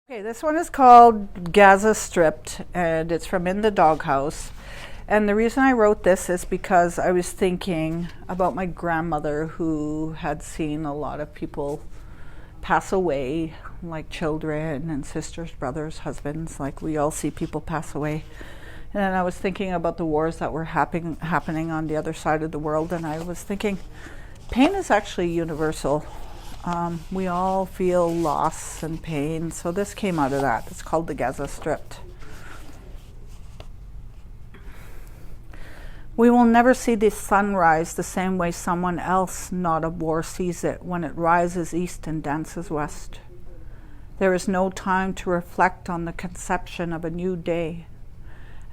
Okay, this one is called Gaza Stripped, and it's from In the Doghouse. And the reason I wrote this is because I was thinking about my grandmother, who had seen a lot of people pass away, like children and sisters, brothers, husbands, like we all see people pass away. And then I was thinking about the wars that were happening on the other side of the world, and I was thinking pain is actually universal. We all feel loss and pain, so this came out of that. It's called the Gaza Stripped. We will never see the sun rise the same way someone else not of war sees it when it rises east and dances west. There is no time to reflect on the conception of a new day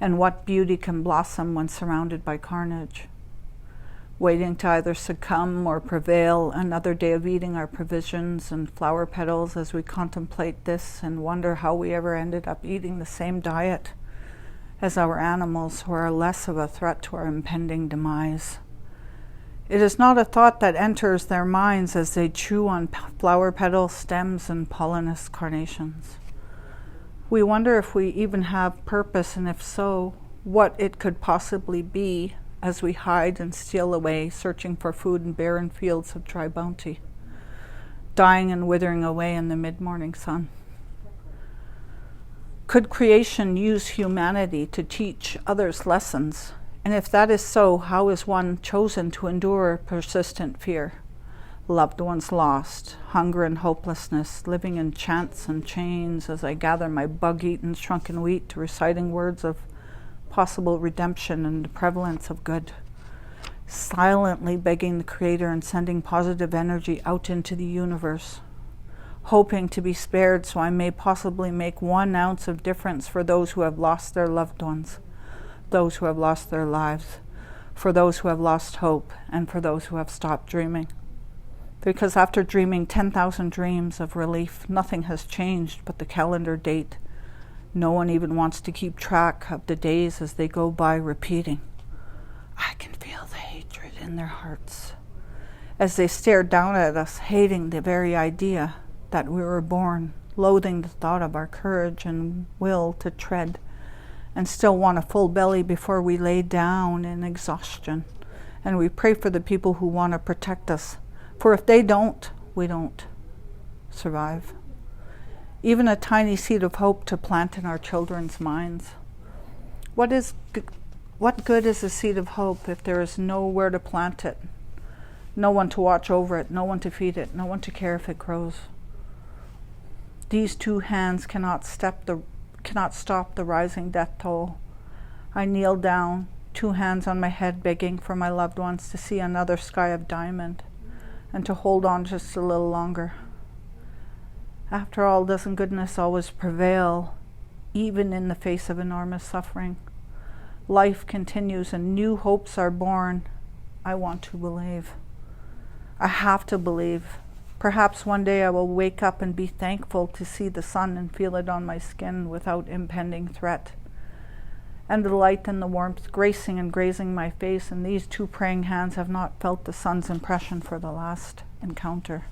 and what beauty can blossom when surrounded by carnage. Waiting to either succumb or prevail, another day of eating our provisions and flower petals as we contemplate this and wonder how we ever ended up eating the same diet as our animals who are less of a threat to our impending demise. It is not a thought that enters their minds as they chew on flower petal stems and pollinous carnations. We wonder if we even have purpose, and if so, what it could possibly be, as we hide and steal away, searching for food in barren fields of dry bounty, dying and withering away in the mid-morning sun. Could creation use humanity to teach others lessons? And if that is so, how is one chosen to endure persistent fear? Loved ones lost, hunger and hopelessness, living in chants and chains as I gather my bug-eaten shrunken wheat to reciting words of possible redemption and the prevalence of good, silently begging the Creator and sending positive energy out into the universe, hoping to be spared so I may possibly make 1 ounce of difference for those who have lost their loved ones, those who have lost their lives, for those who have lost hope, and for those who have stopped dreaming. Because after dreaming 10,000 dreams of relief, nothing has changed but the calendar date. No one even wants to keep track of the days as they go by, repeating, "I can feel the hatred in their hearts," as they stare down at us, hating the very idea that we were born, loathing the thought of our courage and will to tread, and still want a full belly before we lay down in exhaustion. And we pray for the people who want to protect us, for if they don't, we don't survive. Even a tiny seed of hope to plant in our children's minds. What good is a seed of hope if there is nowhere to plant it? No one to watch over it, no one to feed it, no one to care if it grows. These 2 hands cannot stop the rising death toll. I kneel down, 2 hands on my head, begging for my loved ones to see another sky of diamond and to hold on just a little longer. After all, doesn't goodness always prevail, even in the face of enormous suffering? Life continues and new hopes are born. I want to believe. I have to believe. Perhaps one day I will wake up and be thankful to see the sun and feel it on my skin without impending threat. And the light and the warmth gracing and grazing my face, and these 2 praying hands have not felt the sun's impression for the last encounter.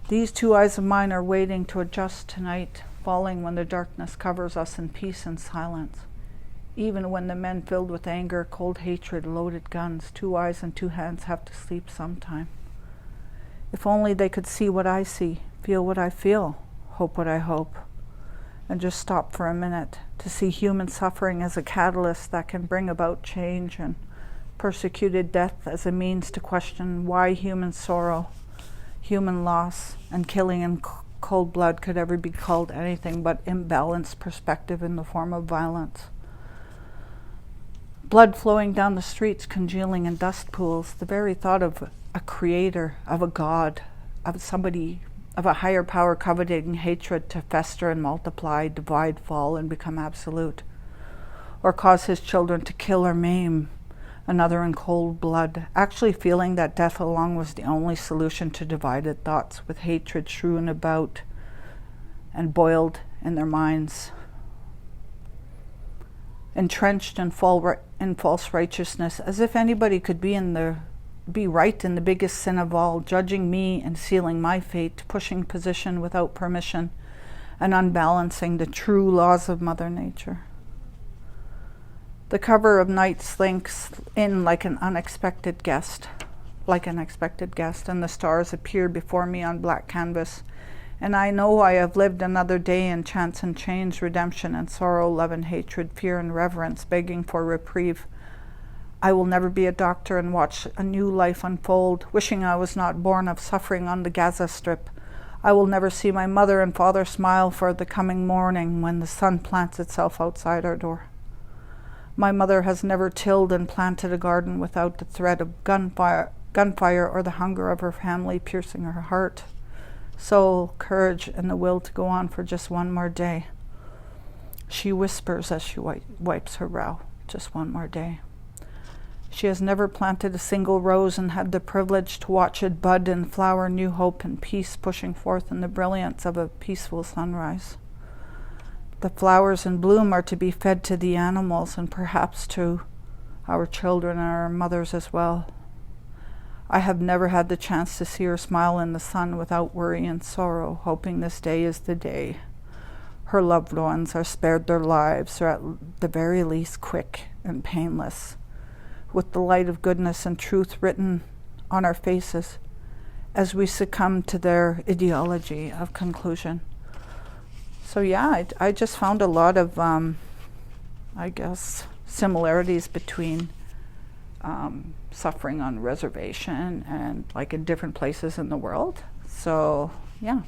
These 2 eyes of mine are waiting to adjust tonight, falling when the darkness covers us in peace and silence. Even when the men filled with anger, cold hatred, loaded guns, 2 eyes and 2 hands have to sleep sometime. If only they could see what I see, feel what I feel, hope what I hope, and just stop for a minute to see human suffering as a catalyst that can bring about change, and persecuted death as a means to question why human sorrow, human loss, and killing in cold blood could ever be called anything but imbalanced perspective in the form of violence. Blood flowing down the streets, congealing in dust pools, the very thought of a creator, of a god, of somebody, of a higher power coveting hatred to fester and multiply, divide, fall, and become absolute, or cause his children to kill or maim another in cold blood, actually feeling that death alone was the only solution to divided thoughts, with hatred strewn about and boiled in their minds. Entrenched in false righteousness, as if anybody could be right in the biggest sin of all, judging me and sealing my fate, pushing position without permission, and unbalancing the true laws of Mother Nature. The cover of night slinks in like an unexpected guest, and the stars appear before me on black canvas, and I know I have lived another day in chance and change, redemption and sorrow, love and hatred, fear and reverence, begging for reprieve. I will never be a doctor and watch a new life unfold, wishing I was not born of suffering on the Gaza Strip. I will never see my mother and father smile for the coming morning when the sun plants itself outside our door. My mother has never tilled and planted a garden without the threat of gunfire or the hunger of her family piercing her heart, soul, courage, and the will to go on for just one more day. She whispers as she wipes her brow, just one more day. She has never planted a single rose and had the privilege to watch it bud and flower new hope and peace pushing forth in the brilliance of a peaceful sunrise. The flowers in bloom are to be fed to the animals and perhaps to our children and our mothers as well. I have never had the chance to see her smile in the sun without worry and sorrow, hoping this day is the day. Her loved ones are spared their lives, or at the very least quick and painless, with the light of goodness and truth written on our faces as we succumb to their ideology of conclusion. So yeah, I just found a lot of, similarities between suffering on reservation and like in different places in the world. So yeah.